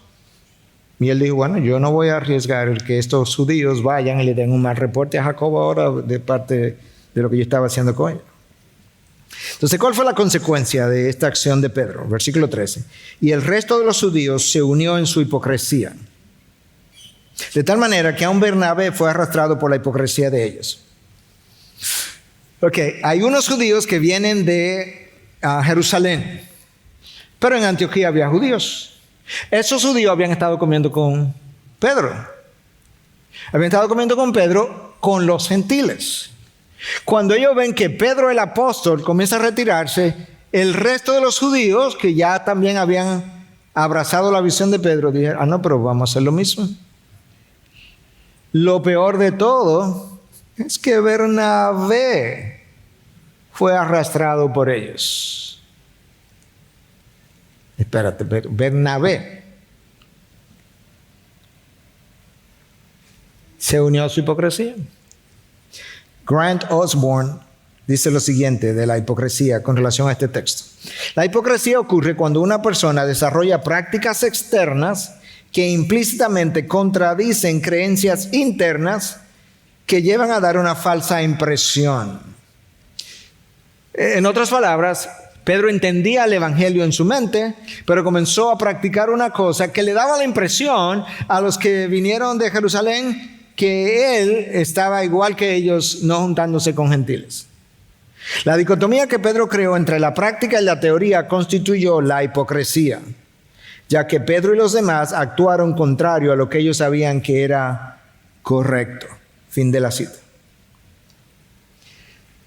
y él dijo, bueno, yo no voy a arriesgar el que estos judíos vayan y le den un mal reporte a Jacobo ahora de parte de lo que yo estaba haciendo con él. Entonces, ¿cuál fue la consecuencia de esta acción de Pedro? Versículo 13. Y el resto de los judíos se unió en su hipocresía. De tal manera que aun Bernabé fue arrastrado por la hipocresía de ellos. Ok, hay unos judíos que vienen de Jerusalén, pero en Antioquía había judíos. Esos judíos habían estado comiendo con Pedro. Habían estado comiendo con Pedro con los gentiles. Cuando ellos ven que Pedro el apóstol comienza a retirarse, el resto de los judíos que ya también habían abrazado la visión de Pedro dijeron, no, pero vamos a hacer lo mismo. Lo peor de todo es que Bernabé fue arrastrado por ellos. Espérate, Bernabé se unió a su hipocresía. Grant Osborne dice lo siguiente de la hipocresía con relación a este texto. La hipocresía ocurre cuando una persona desarrolla prácticas externas que implícitamente contradicen creencias internas que llevan a dar una falsa impresión. En otras palabras, Pedro entendía el evangelio en su mente, pero comenzó a practicar una cosa que le daba la impresión a los que vinieron de Jerusalén que él estaba igual que ellos, no juntándose con gentiles. La dicotomía que Pedro creó entre la práctica y la teoría constituyó la hipocresía, ya que Pedro y los demás actuaron contrario a lo que ellos sabían que era correcto. Fin de la cita.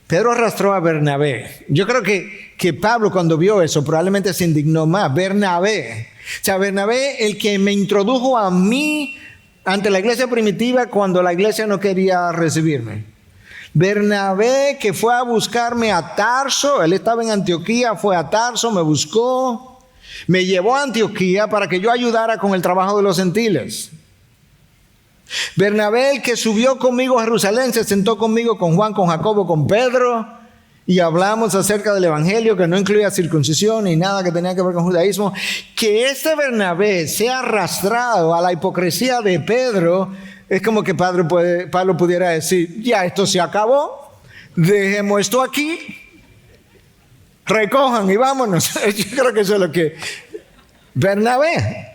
Pedro arrastró a Bernabé. Yo creo que Pablo, cuando vio eso, probablemente se indignó más. Bernabé. O sea, Bernabé, el que me introdujo a mí ante la iglesia primitiva cuando la iglesia no quería recibirme. Bernabé, que fue a buscarme a Tarso. Él estaba en Antioquía, fue a Tarso, me buscó, me llevó a Antioquía para que yo ayudara con el trabajo de los gentiles. Bernabé, el que subió conmigo a Jerusalén, se sentó conmigo, con Juan, con Jacobo, con Pedro, y hablamos acerca del evangelio que no incluía circuncisión ni nada que tenía que ver con judaísmo. Que este Bernabé sea arrastrado a la hipocresía de Pedro, es como que Pablo pudiera decir, ya esto se acabó, dejemos esto aquí, recojan y vámonos. Yo creo que eso es lo que Bernabé.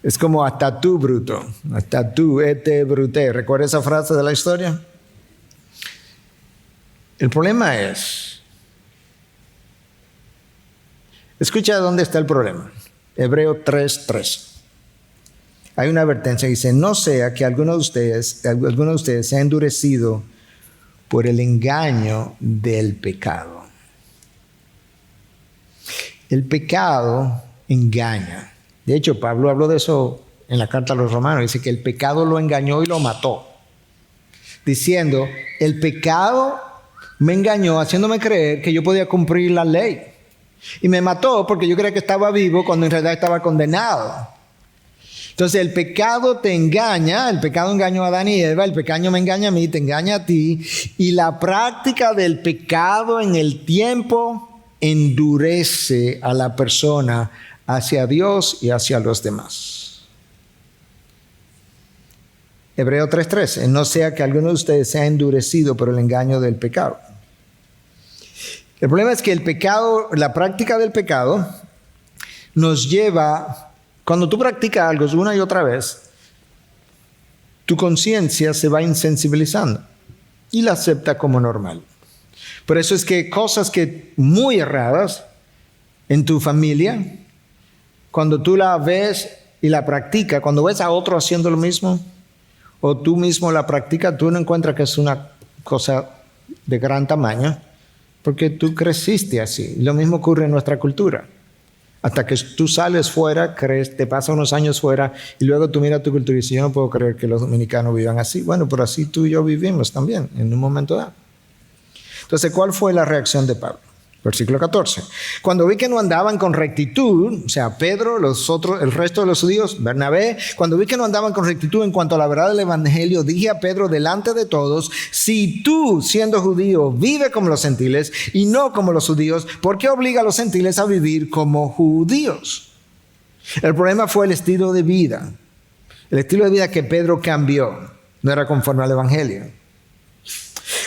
Es como hasta tú, bruto, hasta tú, bruté. ¿Recuerda esa frase de la historia? El problema es, escucha dónde está el problema. Hebreo 3:3. Hay una advertencia que dice, no sea que alguno de ustedes sea endurecido por el engaño del pecado. El pecado engaña. De hecho, Pablo habló de eso en la carta a los romanos. Dice que el pecado lo engañó y lo mató. Diciendo, el pecado me engañó haciéndome creer que yo podía cumplir la ley. Y me mató porque yo creía que estaba vivo cuando en realidad estaba condenado. Entonces el pecado te engaña, el pecado engañó a Adán y Eva, el pecado me engaña a mí, te engaña a ti. Y la práctica del pecado en el tiempo endurece a la persona hacia Dios y hacia los demás. Hebreo 3:13, no sea que alguno de ustedes sea endurecido por el engaño del pecado. El problema es que el pecado, la práctica del pecado, nos lleva, cuando tú practicas algo una y otra vez, tu conciencia se va insensibilizando y la acepta como normal. Por eso es que cosas que muy erradas en tu familia, cuando tú la ves y la practica, cuando ves a otro haciendo lo mismo, o tú mismo la practicas, tú no encuentras que es una cosa de gran tamaño, porque tú creciste así. Lo mismo ocurre en nuestra cultura. Hasta que tú sales fuera, te pasas unos años fuera, y luego tú miras tu cultura y dices, yo no puedo creer que los dominicanos vivan así. Bueno, pero así tú y yo vivimos también, en un momento dado. Entonces, ¿cuál fue la reacción de Pablo? Versículo 14. Cuando vi que no andaban con rectitud, o sea, Pedro, el resto de los judíos, Bernabé, cuando vi que no andaban con rectitud en cuanto a la verdad del evangelio, dije a Pedro delante de todos, si tú, siendo judío, vive como los gentiles y no como los judíos, ¿por qué obliga a los gentiles a vivir como judíos? El problema fue el estilo de vida. El estilo de vida que Pedro cambió no era conforme al evangelio.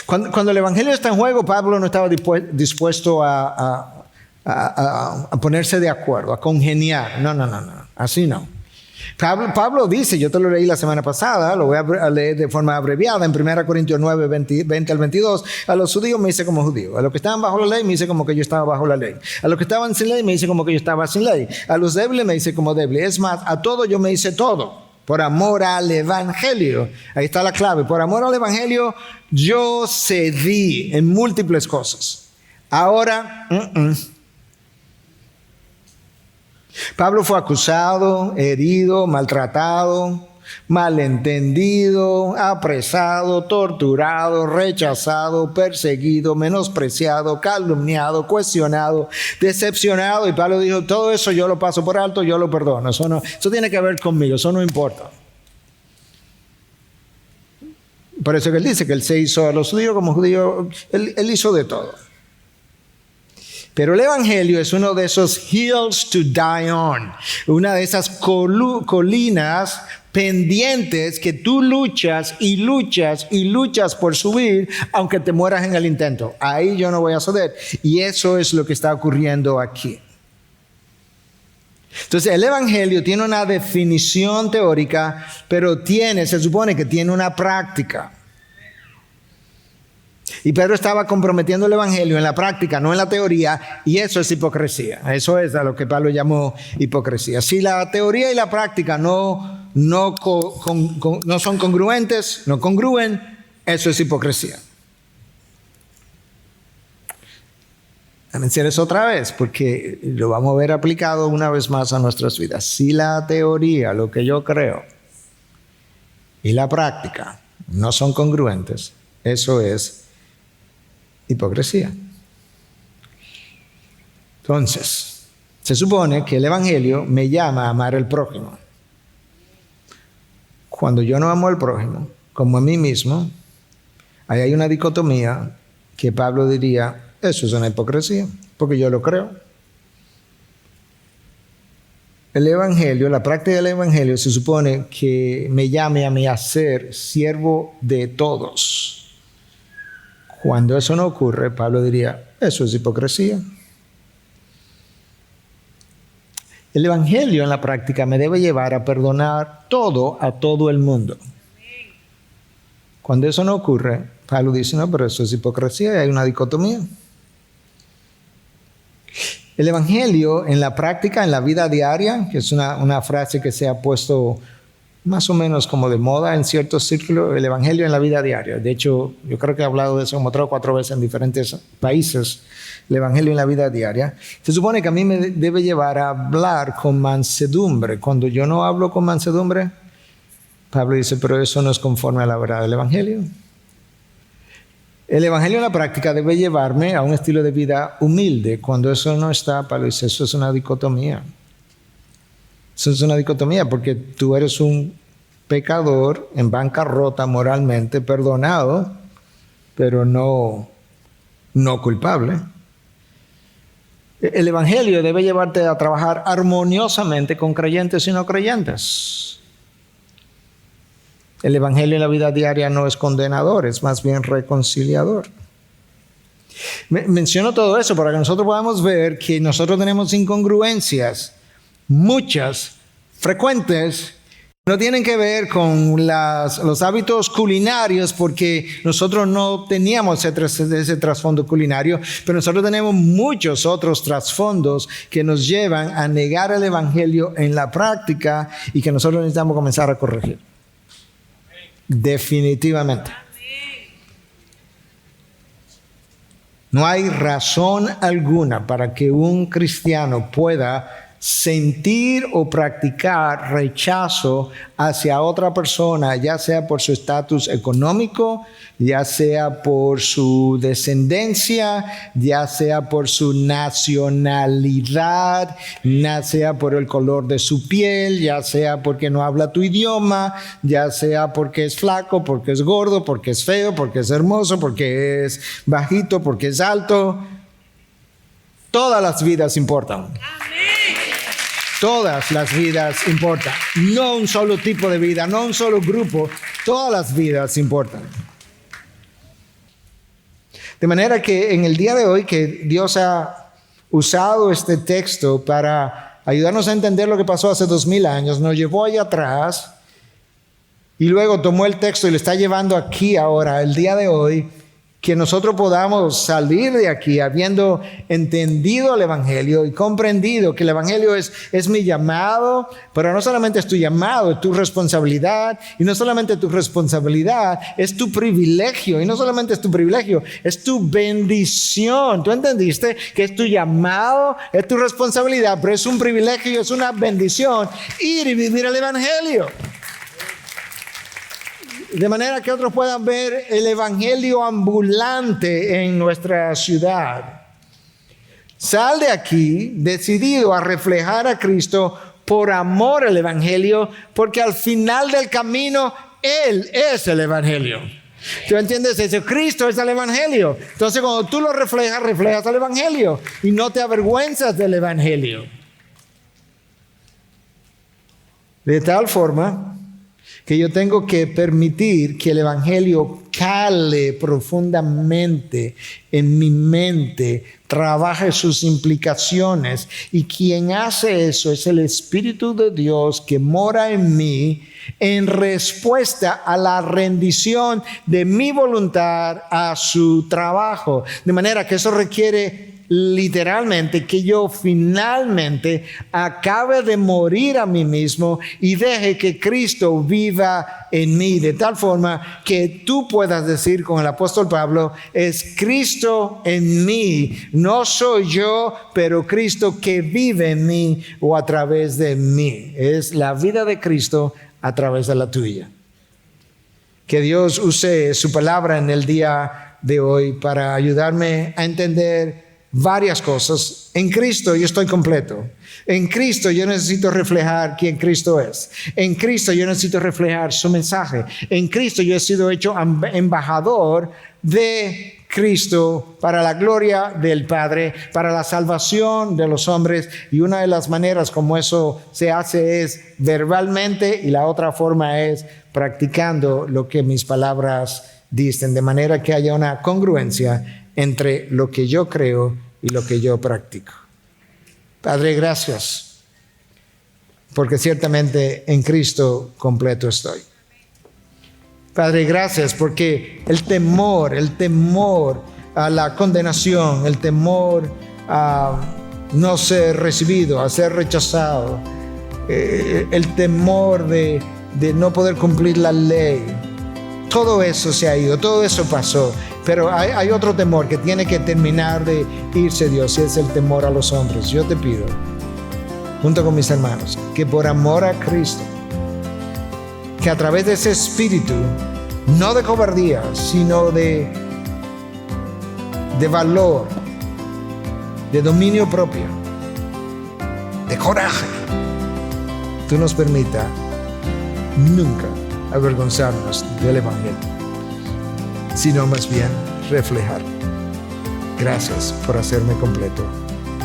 Cuando el evangelio está en juego, Pablo no estaba dispuesto a ponerse de acuerdo, a congeniar. No, así no. Pablo dice, yo te lo leí la semana pasada, lo voy a leer de forma abreviada en 1 Corintios 9, 20 al 22. A los judíos me dice como judío, a los que estaban bajo la ley me dice como que yo estaba bajo la ley, a los que estaban sin ley me dice como que yo estaba sin ley, a los débiles me dice como débil. Es más, a todo yo me hice todo. Por amor al evangelio. Ahí está la clave. Por amor al evangelio, yo cedí en múltiples cosas. Ahora, Pablo fue acusado, herido, maltratado, malentendido, apresado, torturado, rechazado, perseguido, menospreciado, calumniado, cuestionado, decepcionado. Y Pablo dijo, todo eso yo lo paso por alto, yo lo perdono. Eso tiene que ver conmigo, eso no importa. Por eso que él dice que él se hizo a los judíos como judío, él hizo de todo. Pero el evangelio es uno de esos hills to die on, una de esas colinas pendientes que tú luchas y luchas y luchas por subir, aunque te mueras en el intento. Ahí yo no voy a ceder. Y eso es lo que está ocurriendo aquí. Entonces el evangelio tiene una definición teórica, pero se supone que tiene una práctica. Y Pedro estaba comprometiendo el evangelio en la práctica, no en la teoría, y eso es hipocresía. Eso es a lo que Pablo llamó hipocresía. Si la teoría y la práctica no son congruentes, no congruen, eso es hipocresía. Déjame decir eso otra vez, porque lo vamos a ver aplicado una vez más a nuestras vidas. Si la teoría, lo que yo creo, y la práctica no son congruentes, eso es hipocresía. Entonces, se supone que el evangelio me llama a amar al prójimo. Cuando yo no amo al prójimo, como a mí mismo, ahí hay una dicotomía que Pablo diría, eso es una hipocresía, porque yo lo creo. El evangelio, la práctica del evangelio se supone que me llame a mí a ser siervo de todos. Cuando eso no ocurre, Pablo diría, eso es hipocresía. El evangelio en la práctica me debe llevar a perdonar todo a todo el mundo. Cuando eso no ocurre, Pablo dice, no, pero eso es hipocresía y hay una dicotomía. El evangelio en la práctica, en la vida diaria, que es una frase que se ha puesto más o menos como de moda en ciertos círculos, el evangelio en la vida diaria. De hecho, yo creo que he hablado de eso como 3 o 4 veces en diferentes países, el evangelio en la vida diaria. Se supone que a mí me debe llevar a hablar con mansedumbre. Cuando yo no hablo con mansedumbre, Pablo dice, pero eso no es conforme a la verdad del evangelio. El evangelio en la práctica debe llevarme a un estilo de vida humilde. Cuando eso no está, Pablo dice, eso es una dicotomía. Eso es una dicotomía porque tú eres un pecador en bancarrota moralmente, perdonado, pero no culpable. El evangelio debe llevarte a trabajar armoniosamente con creyentes y no creyentes. El evangelio en la vida diaria no es condenador, es más bien reconciliador. Menciono todo eso para que nosotros podamos ver que nosotros tenemos incongruencias, muchas, frecuentes, No tienen que ver con los hábitos culinarios, porque nosotros no teníamos ese trasfondo culinario, pero nosotros tenemos muchos otros trasfondos que nos llevan a negar el Evangelio en la práctica y que nosotros necesitamos comenzar a corregir. Definitivamente. No hay razón alguna para que un cristiano pueda sentir o practicar rechazo hacia otra persona, ya sea por su estatus económico, ya sea por su descendencia, ya sea por su nacionalidad, ya sea por el color de su piel, ya sea porque no habla tu idioma, ya sea porque es flaco, porque es gordo, porque es feo, porque es hermoso, porque es bajito, porque es alto. Todas las vidas importan. Todas las vidas importan. No un solo tipo de vida, no un solo grupo. Todas las vidas importan. De manera que en el día de hoy que Dios ha usado este texto para ayudarnos a entender lo que pasó hace 2000 años, nos llevó allá atrás y luego tomó el texto y lo está llevando aquí ahora, el día de hoy, que nosotros podamos salir de aquí habiendo entendido el Evangelio y comprendido que el Evangelio es mi llamado, pero no solamente es tu llamado, es tu responsabilidad, y no solamente tu responsabilidad, es tu privilegio, y no solamente es tu privilegio, es tu bendición. ¿Tú entendiste? Que es tu llamado, es tu responsabilidad, pero es un privilegio, es una bendición ir y vivir el Evangelio. De manera que otros puedan ver el evangelio ambulante en nuestra ciudad. Sal de aquí decidido a reflejar a Cristo por amor al evangelio, porque al final del camino Él es el evangelio. ¿Tú entiendes eso? Cristo es el evangelio. Entonces cuando tú lo reflejas, reflejas al evangelio y no te avergüenzas del evangelio. De tal forma que yo tengo que permitir que el evangelio cale profundamente en mi mente, trabaje sus implicaciones, y quien hace eso es el Espíritu de Dios que mora en mí en respuesta a la rendición de mi voluntad a su trabajo. De manera que eso requiere literalmente que yo finalmente acabe de morir a mí mismo y deje que Cristo viva en mí, de tal forma que tú puedas decir con el apóstol Pablo: es Cristo en mí, no soy yo, pero Cristo que vive en mí o a través de mí. Es la vida de Cristo a través de la tuya. Que Dios use su palabra en el día de hoy para ayudarme a entender varias cosas. En Cristo yo estoy completo. En Cristo yo necesito reflejar quién Cristo es. En Cristo yo necesito reflejar su mensaje. En Cristo yo he sido hecho embajador de Cristo para la gloria del Padre, para la salvación de los hombres. Y una de las maneras como eso se hace es verbalmente, y la otra forma es practicando lo que mis palabras dicen, de manera que haya una congruencia entre lo que yo creo y lo que yo practico. Padre, gracias, porque ciertamente en Cristo completo estoy. Padre, gracias porque el temor a la condenación, el temor a no ser recibido, a ser rechazado, el temor de no poder cumplir la ley, todo eso se ha ido, todo eso pasó. Pero hay otro temor que tiene que terminar de irse, Dios, y es el temor a los hombres. Yo te pido, junto con mis hermanos, que por amor a Cristo, que a través de ese espíritu, no de cobardía, sino de valor, de dominio propio, de coraje, tú nos permita nunca avergonzarnos del evangelio, sino más bien reflejar. Gracias por hacerme completo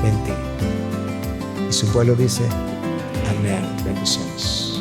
en ti. Y su pueblo dice: amén. Bendiciones.